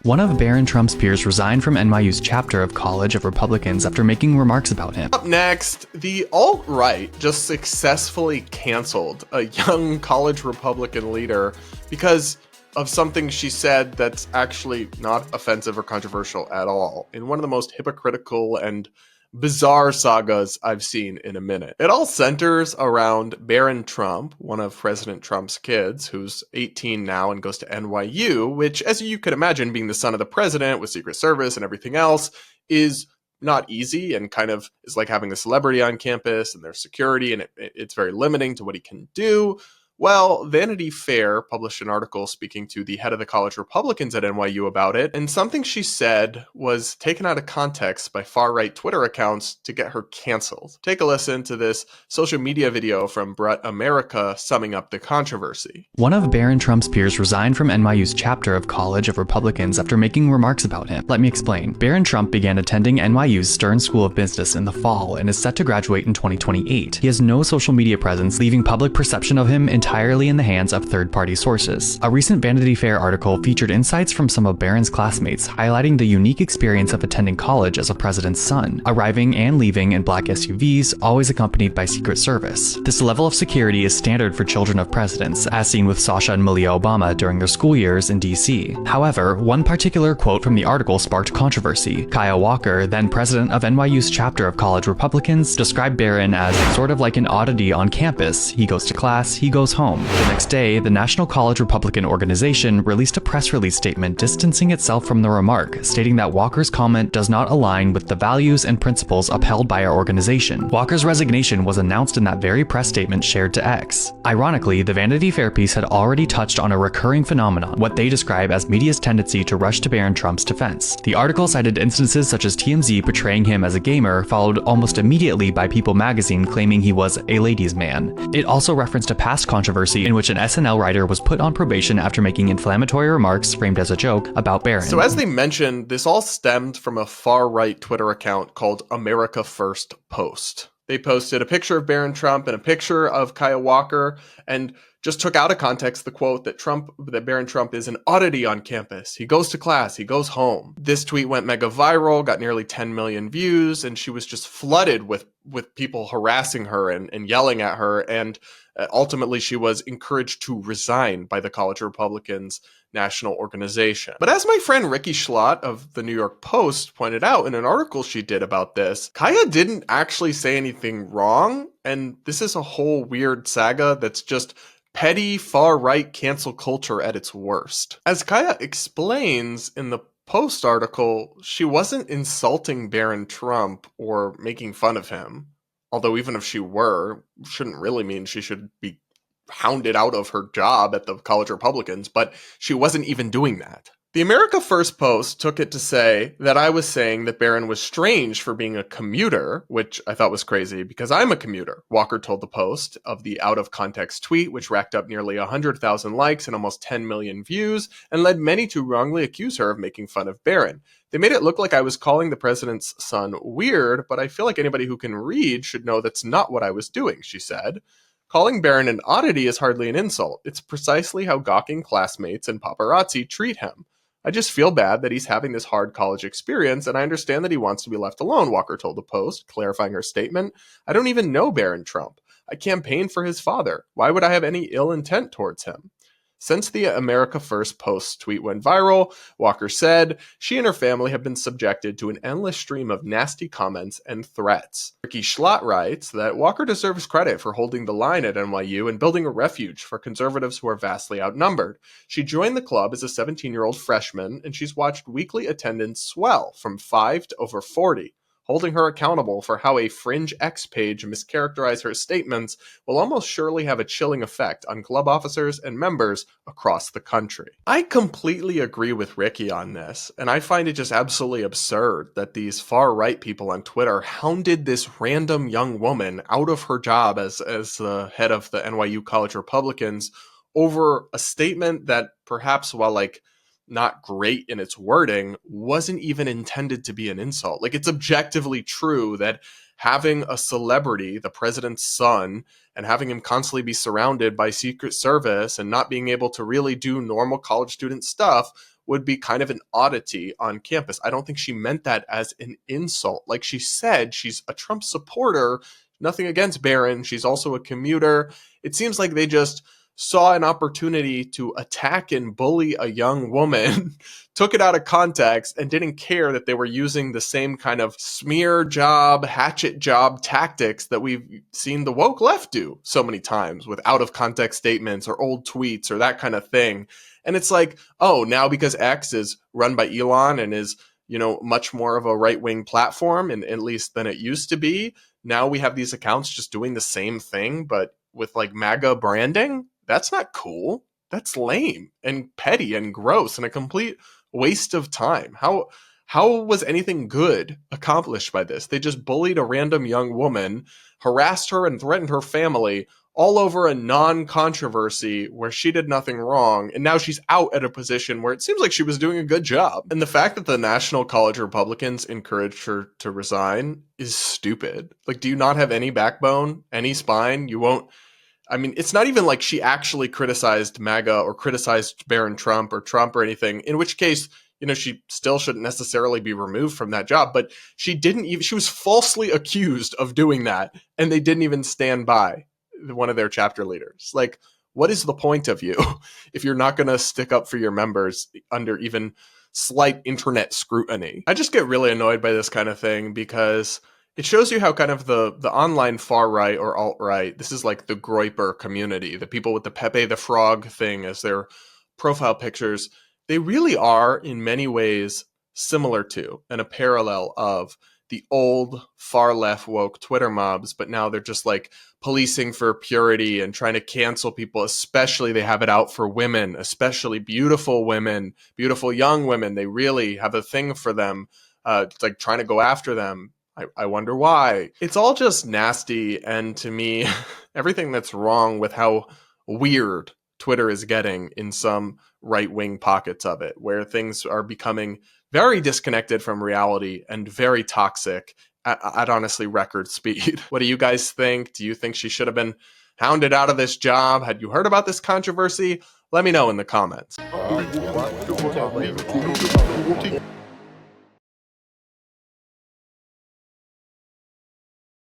One of Barron Trump's peers resigned from NYU's chapter of College of Republicans after making remarks about him. Up next, the alt-right just successfully canceled a young college Republican leader because of something she said that's actually not offensive or controversial at all, in one of the most hypocritical and bizarre sagas I've seen in a minute. It all centers around Barron Trump, one of President Trump's kids, who's 18 now and goes to NYU, which, as you could imagine, being the son of the president with Secret Service and everything else, is not easy and kind of is like having a celebrity on campus, and there's security, and it's very limiting to what he can do. Well, Vanity Fair published an article speaking to the head of the college Republicans at NYU about it, and something she said was taken out of context by far-right Twitter accounts to get her canceled. Take a listen to this social media video from Brett America summing up the controversy. One of Barron Trump's peers resigned from NYU's chapter of College of Republicans after making remarks about him. Let me explain. Barron Trump began attending NYU's Stern School of Business in the fall and is set to graduate in 2028. He has no social media presence, leaving public perception of him entirely in the hands of third-party sources. A recent Vanity Fair article featured insights from some of Barron's classmates, highlighting the unique experience of attending college as a president's son, arriving and leaving in black SUVs, always accompanied by Secret Service. This level of security is standard for children of presidents, as seen with Sasha and Malia Obama during their school years in DC. However, one particular quote from the article sparked controversy. Kaya Walker, then president of NYU's chapter of College Republicans, described Barron as sort of like an oddity on campus. He goes to class, he goes home. The next day, the National College Republican Organization released a press release statement distancing itself from the remark, stating that Walker's comment does not align with the values and principles upheld by our organization. Walker's resignation was announced in that very press statement shared to X. Ironically, the Vanity Fair piece had already touched on a recurring phenomenon, what they describe as media's tendency to rush to Barron Trump's defense. The article cited instances such as TMZ portraying him as a gamer, followed almost immediately by People magazine claiming he was a ladies' man. It also referenced a past controversy in which an SNL writer was put on probation after making inflammatory remarks framed as a joke about Barron. So as they mentioned, this all stemmed from a far-right Twitter account called America First Post. They posted a picture of Barron Trump and a picture of Kaya Walker and just took out of context the quote that Barron Trump is an oddity on campus. He goes to class, he goes home. This tweet went mega viral, got nearly 10 million views, and she was just flooded with people harassing her and yelling at her, and ultimately she was encouraged to resign by the College Republicans national organization. But as my friend Ricky Schlott of the New York Post pointed out in an article she did about this, Kaya didn't actually say anything wrong, and this is a whole weird saga that's just petty far-right cancel culture at its worst. As Kaya explains in the Post article, she wasn't insulting Barron Trump or making fun of him, although even if she were, shouldn't really mean she should be hounded out of her job at the College Republicans, but she wasn't even doing that. The America First Post took it to say that I was saying that Barron was strange for being a commuter, which I thought was crazy because I'm a commuter, Walker told the Post of the out-of-context tweet, which racked up nearly 100,000 likes and almost 10 million views, and led many to wrongly accuse her of making fun of Barron. They made it look like I was calling the president's son weird, but I feel like anybody who can read should know that's not what I was doing, she said. Calling Barron an oddity is hardly an insult. It's precisely how gawking classmates and paparazzi treat him. I just feel bad that he's having this hard college experience, and I understand that he wants to be left alone, Walker told the Post, clarifying her statement. I don't even know Barron Trump. I campaigned for his father. Why would I have any ill intent towards him? Since the America First Post tweet went viral, Walker said she and her family have been subjected to an endless stream of nasty comments and threats. Ricky Schlott writes that Walker deserves credit for holding the line at NYU and building a refuge for conservatives who are vastly outnumbered. She joined the club as a 17-year-old freshman, and she's watched weekly attendance swell from 5 to over 40. Holding her accountable for how a fringe X page mischaracterized her statements will almost surely have a chilling effect on club officers and members across the country. I completely agree with Ricky on this, and I find it just absolutely absurd that these far-right people on Twitter hounded this random young woman out of her job as the head of the NYU College Republicans over a statement that perhaps, while not great in its wording, wasn't even intended to be an insult. It's objectively true that having a celebrity, the president's son, and having him constantly be surrounded by Secret Service and not being able to really do normal college student stuff would be kind of an oddity on campus. I don't think she meant that as an insult. Like she said, she's a Trump supporter, nothing against Barron. She's also a commuter. It seems like they just saw an opportunity to attack and bully a young woman, took it out of context, and didn't care that they were using the same kind of smear job, hatchet job tactics that we've seen the woke left do so many times with out of context statements or old tweets or that kind of thing. And it's like, oh, now because X is run by Elon and is, much more of a right-wing platform, and at least than it used to be, now we have these accounts just doing the same thing, but with like MAGA branding. That's not cool. That's lame and petty and gross and a complete waste of time. How was anything good accomplished by this? They just bullied a random young woman, harassed her and threatened her family all over a non-controversy where she did nothing wrong, and now she's out at a position where it seems like she was doing a good job. And the fact that the National College Republicans encouraged her to resign is stupid. Like, do you not have any backbone, any spine? You won't... I mean, it's not even like she actually criticized MAGA or criticized Barron Trump or anything, in which case, she still shouldn't necessarily be removed from that job. But she was falsely accused of doing that, and they didn't even stand by one of their chapter leaders. Like, what is the point of you if you're not going to stick up for your members under even slight internet scrutiny? I just get really annoyed by this kind of thing because it shows you how kind of the online far right or alt-right, this is like the Groyper community, the people with the Pepe the Frog thing as their profile pictures, they really are in many ways similar to and a parallel of the old far left woke Twitter mobs, but now they're just like policing for purity and trying to cancel people, especially they have it out for women, especially beautiful women, beautiful young women. They really have a thing for them, like trying to go after them. I wonder why. It's all just nasty, and to me, everything that's wrong with how weird Twitter is getting in some right-wing pockets of it, where things are becoming very disconnected from reality and very toxic at honestly record speed. What do you guys think? Do you think she should have been hounded out of this job? Had you heard about this controversy? Let me know in the comments.